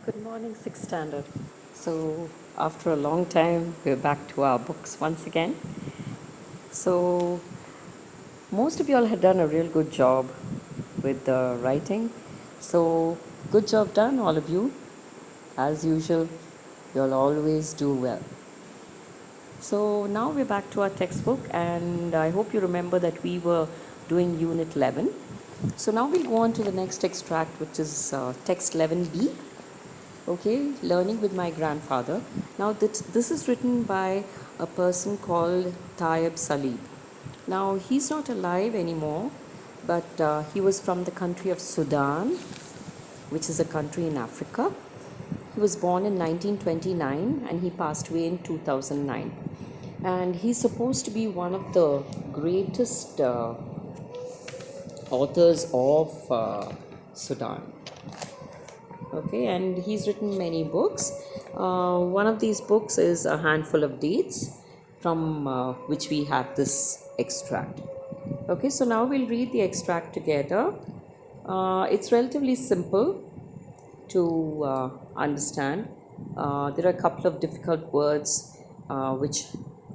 Good morning, 6th standard. So, after a long time, we're back to our books once again. So, most of you all had done a real good job with the writing. So, good job done, all of you. As usual, you'll always do well. So, now we're back to our textbook, and I hope you remember that we were doing Unit 11. So, now we'll go on to the next extract, which is text 11b. Okay, learning with my grandfather. Now this is written by a person called Tayyib Salib. Now he's not alive anymore, but he was from the country of Sudan, which is a country in Africa. He was born in 1929 and he passed away in 2009. And he's supposed to be one of the greatest authors of Sudan. Okay, and he's written many books. One of these books is A Handful of Dates, from which we have this extract. Okay, so now we'll read the extract together. It's relatively simple to understand. There are a couple of difficult words which,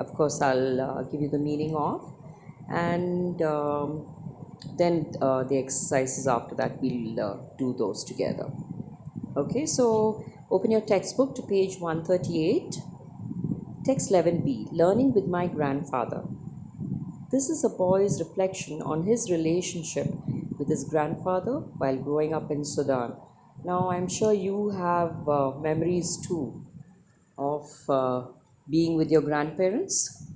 of course, I'll give you the meaning of, and then the exercises after that, we'll do those together. Okay, so open your textbook to page 138. Text 11b, Learning with my grandfather. This is a boy's reflection on his relationship with his grandfather while growing up in Sudan. Now, I'm sure you have memories too of being with your grandparents,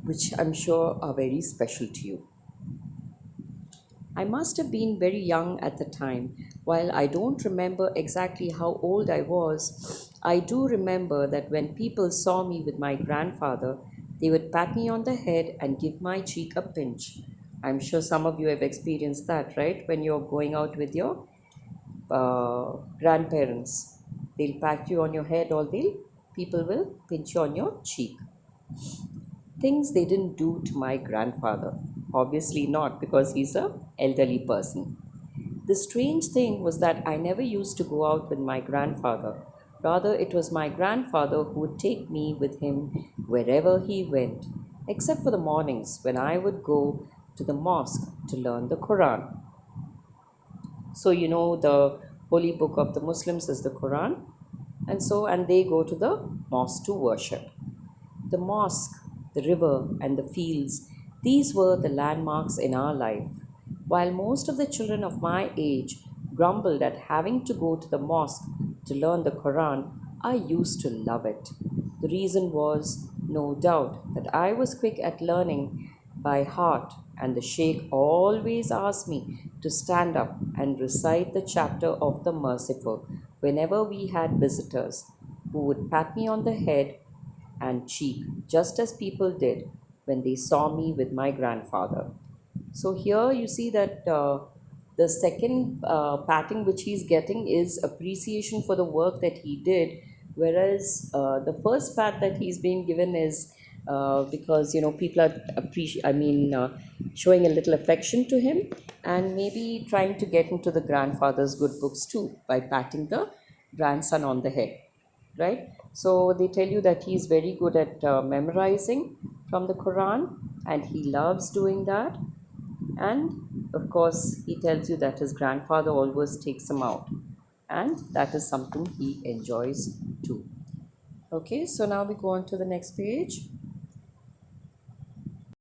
which I'm sure are very special to you. I must have been very young at the time. While I don't remember exactly how old I was, I do remember that when people saw me with my grandfather, they would pat me on the head and give my cheek a pinch. I'm sure some of you have experienced that, right? When you're going out with your grandparents, they'll pat you on your head, or people will pinch you on your cheek. Things they didn't do to my grandfather. Obviously not, because he's an elderly person. The strange thing was that I never used to go out with my grandfather. Rather, it was my grandfather who would take me with him wherever he went, except for the mornings when I would go to the mosque to learn the Quran. So, you know, the holy book of the Muslims is the Quran, and they go to the mosque to worship. The mosque, the river, and the fields, these were the landmarks in our life. While most of the children of my age grumbled at having to go to the mosque to learn the Quran, I used to love it. The reason was, no doubt, that I was quick at learning by heart, and the Sheikh always asked me to stand up and recite the chapter of the Merciful whenever we had visitors, who would pat me on the head and cheek, just as people did when they saw me with my grandfather. So here you see that the second patting which he's getting is appreciation for the work that he did, whereas the first pat that he's being given is because people are showing a little affection to him, and maybe trying to get into the grandfather's good books too by patting the grandson on the head, right? So they tell you that he's very good at memorizing from the Quran, and he loves doing that. And of course, he tells you that his grandfather always takes him out, and that is something he enjoys too. Okay, so now we go on to the next page.